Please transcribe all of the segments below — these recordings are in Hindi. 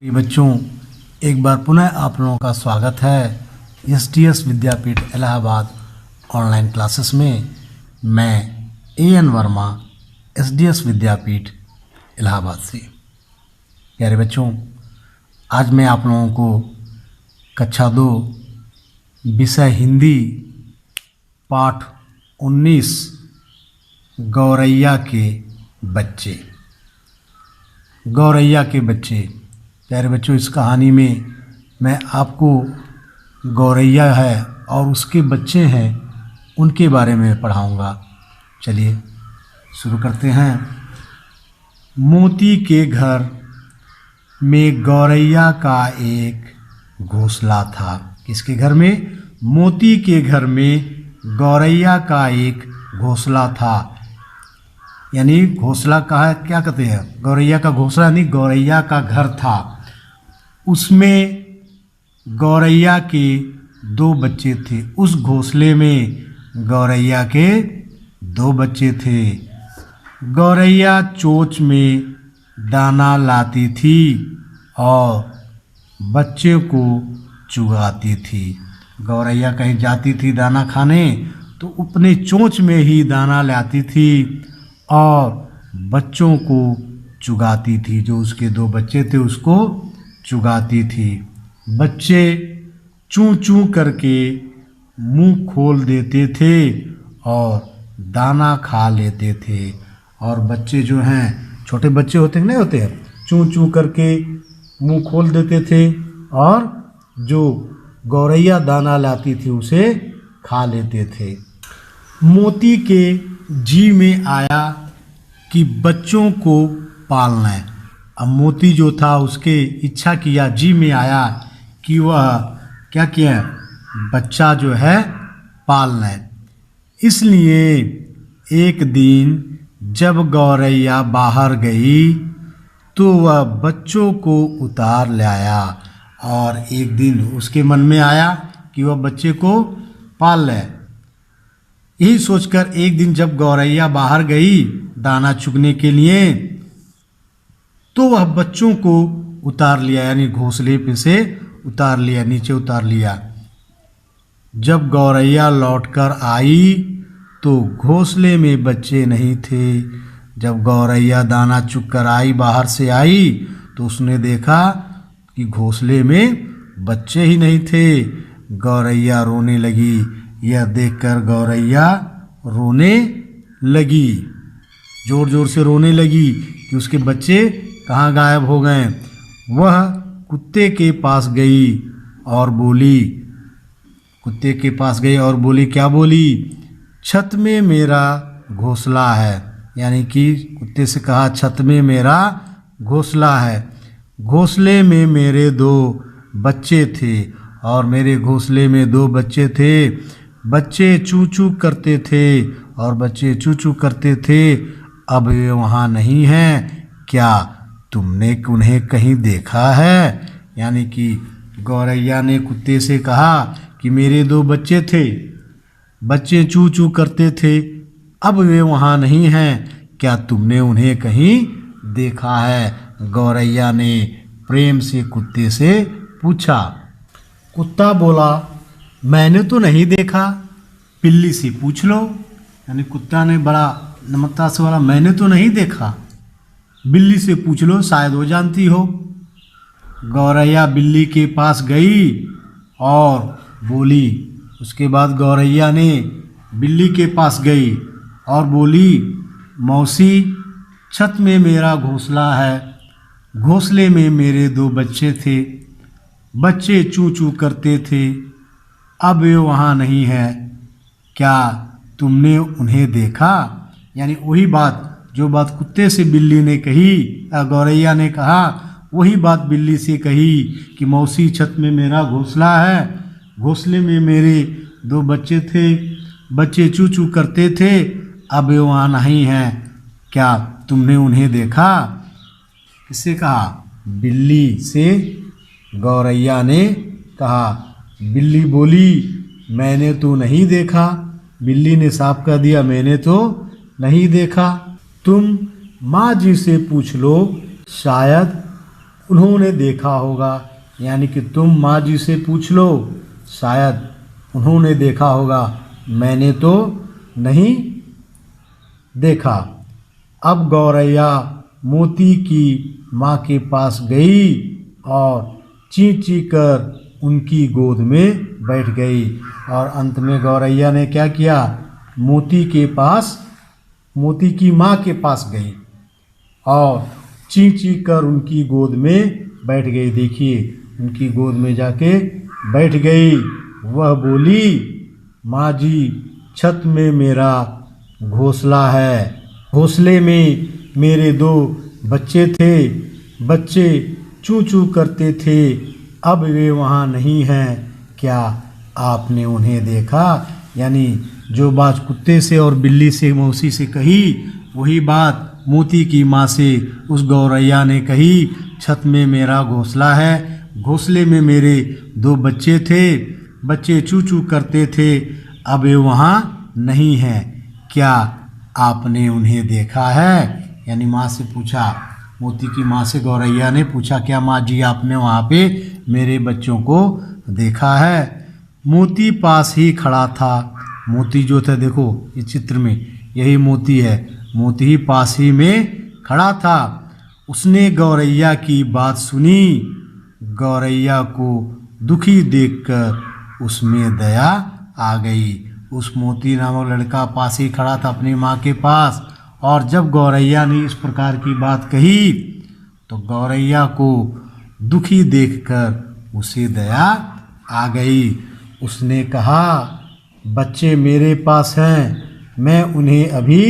बच्चों, एक बार पुनः आप लोगों का स्वागत है एसटीएस विद्यापीठ इलाहाबाद ऑनलाइन क्लासेस में। मैं एएन वर्मा, एसडीएस विद्यापीठ इलाहाबाद से। प्यारे बच्चों, आज मैं आप लोगों को कक्षा 2 विषय हिंदी पाठ 19 गौरैया के बच्चे। गौरैया के बच्चे। प्यारे बच्चों, इस कहानी में मैं आपको गौरैया है और उसके बच्चे हैं उनके बारे में पढ़ाऊंगा। चलिए शुरू करते हैं। मोती के घर में गौरैया का एक घोंसला था। किसके घर में? मोती के घर में गौरैया का एक घोंसला था। यानी घोंसला कहा है, क्या कहते हैं? गौरैया का घोंसला यानी गौरैया का घर था। उसमें गौरैया के 2 बच्चे थे। उस घोंसले में गौरैया के 2 बच्चे थे। गौरैया चोंच में दाना लाती थी और बच्चे को चुगाती थी। गौरैया कहीं जाती थी दाना खाने तो अपने चोंच में ही दाना लाती थी और बच्चों को चुगाती थी। जो उसके 2 बच्चे थे उसको चुगाती थी। बच्चे चूं चूं करके मुंह खोल देते थे और दाना खा लेते थे। और बच्चे जो हैं, छोटे बच्चे होते हैं, नहीं होते हैं, चूं चूं करके मुंह खोल देते थे और जो गौरैया दाना लाती थी उसे खा लेते थे। मोती के जी में आया कि बच्चों को पालना है। अब मोती जो था उसके इच्छा किया, जी में आया कि वह क्या किया, बच्चा जो है पालना है। इसलिए एक दिन जब गौरैया बाहर गई तो वह बच्चों को उतार लाया। और एक दिन उसके मन में आया कि वह बच्चे को पाल ले। यही सोचकर एक दिन जब गौरैया बाहर गई दाना चुगने के लिए तो वह बच्चों को उतार लिया, यानी घोंसले पे से उतार लिया, नीचे उतार लिया। जब गौरैया लौटकर आई तो घोंसले में बच्चे नहीं थे। जब गौरैया दाना चुग कर आई, बाहर से आई, तो उसने देखा कि घोंसले में बच्चे ही नहीं थे। गौरैया रोने लगी। यह देखकर गौरैया रोने लगी, जोर जोर से रोने लगी कि उसके बच्चे कहाँ गायब हो गए। वह कुत्ते के पास गई और बोली, कुत्ते के पास गई और बोली, क्या बोली? छत में मेरा घोंसला है। यानी कि कुत्ते से कहा, छत में मेरा घोंसला है। घोंसले में मेरे 2 बच्चे थे और मेरे घोंसले में 2 बच्चे थे। बच्चे चू चू करते थे और बच्चे चू चू करते थे। अब वे वहाँ नहीं हैं। क्या तुमने उन्हें कहीं देखा है? यानी कि गौरैया ने कुत्ते से कहा कि मेरे 2 बच्चे थे, बच्चे चू चू करते थे, अब वे वहाँ नहीं हैं। क्या तुमने उन्हें कहीं देखा है? गौरैया ने प्रेम से कुत्ते से पूछा। कुत्ता बोला, मैंने तो नहीं देखा, बिल्ली से पूछ लो। यानी कुत्ता ने बड़ा नम्रता से बोला, मैंने तो नहीं देखा, बिल्ली से पूछ लो, शायद वो जानती हो। गौरैया बिल्ली के पास गई और बोली। उसके बाद गौरैया ने बिल्ली के पास गई और बोली, मौसी, छत में मेरा घोंसला है। घोंसले में मेरे 2 बच्चे थे। बच्चे चू चू करते थे, अब वे वहाँ नहीं हैं। क्या तुमने उन्हें देखा? यानी वही बात, जो बात कुत्ते से बिल्ली ने कही, गौरैया ने कहा, वही बात बिल्ली से कही कि मौसी, छत में मेरा घोंसला है। घोंसले में मेरे 2 बच्चे थे। बच्चे चू चू करते थे, अब वे वहाँ नहीं हैं। क्या तुमने उन्हें देखा? किससे कहा? बिल्ली से गौरैया ने कहा। बिल्ली बोली, मैंने तो नहीं देखा। बिल्ली ने साफ कह दिया, मैंने तो नहीं देखा। तुम माँ जी से पूछ लो, शायद उन्होंने देखा होगा, यानी कि तुम माँ जी से पूछ लो, शायद उन्होंने देखा होगा, मैंने तो नहीं देखा। अब गौरैया मोती की माँ के पास गई और ची ची कर उनकी गोद में बैठ गई। और अंत में गौरैया ने क्या किया, मोती की माँ के पास गई और ची ची कर उनकी गोद में बैठ गई। देखिए, उनकी गोद में जाके बैठ गई। वह बोली, माँ जी, छत में मेरा घोंसला है, घोंसले में मेरे 2 बच्चे थे, बच्चे चू चू करते थे, अब वे वहाँ नहीं हैं, क्या आपने उन्हें देखा? यानी जो बात कुत्ते से और बिल्ली से मौसी से कही, वही बात मोती की माँ से उस गौरैया ने कही। छत में मेरा घोंसला है, घोंसले में मेरे 2 बच्चे थे, बच्चे चू चू करते थे, अब वे वहाँ नहीं हैं, क्या आपने उन्हें देखा है? यानी माँ से पूछा, मोती की माँ से गौरैया ने पूछा, क्या माँ जी आपने वहाँ पे मेरे बच्चों को देखा है? मोती पास ही खड़ा था। मोती जो था, देखो इस चित्र में यही मोती है, मोती ही पास ही में खड़ा था। उसने गौरैया की बात सुनी। गौरैया को दुखी देखकर उसमें दया आ गई। उस मोती नामक लड़का पास ही खड़ा था अपनी माँ के पास, और जब गौरैया ने इस प्रकार की बात कही तो गौरैया को दुखी देखकर उसे दया आ गई। उसने कहा, बच्चे मेरे पास हैं, मैं उन्हें अभी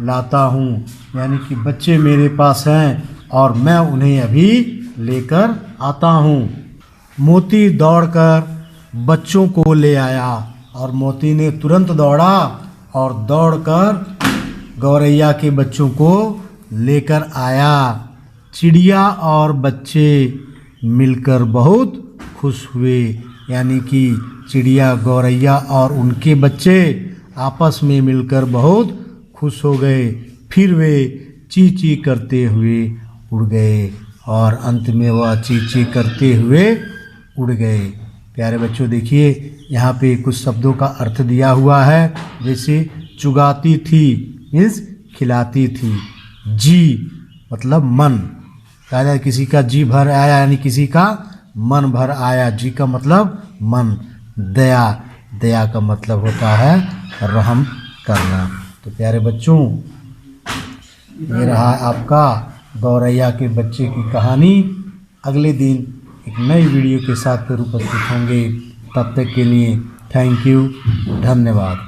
लाता हूँ। यानी कि बच्चे मेरे पास हैं और मैं उन्हें अभी लेकर आता हूँ। मोती दौड़कर बच्चों को ले आया और मोती ने तुरंत दौड़ा और दौड़कर गौरैया के बच्चों को लेकर आया। चिड़िया और बच्चे मिलकर बहुत खुश हुए। यानी कि चिड़िया, गौरैया और उनके बच्चे आपस में मिलकर बहुत खुश हो गए। फिर वे ची ची करते हुए उड़ गए और अंत में वह ची ची करते हुए उड़ गए। प्यारे बच्चों, देखिए यहाँ पे कुछ शब्दों का अर्थ दिया हुआ है। जैसे चुगाती थी मीन्स खिलाती थी, जी मतलब मन, कहा किसी का जी भर आया यानी किसी का मन भर आया। जी का मतलब मन। दया, दया का मतलब होता है रहम करना। तो प्यारे बच्चों, ये रहा आपका गौरैया के बच्चे की कहानी। अगले दिन एक नई वीडियो के साथ फिर उपस्थित होंगे। तब तक के लिए थैंक यू, धन्यवाद।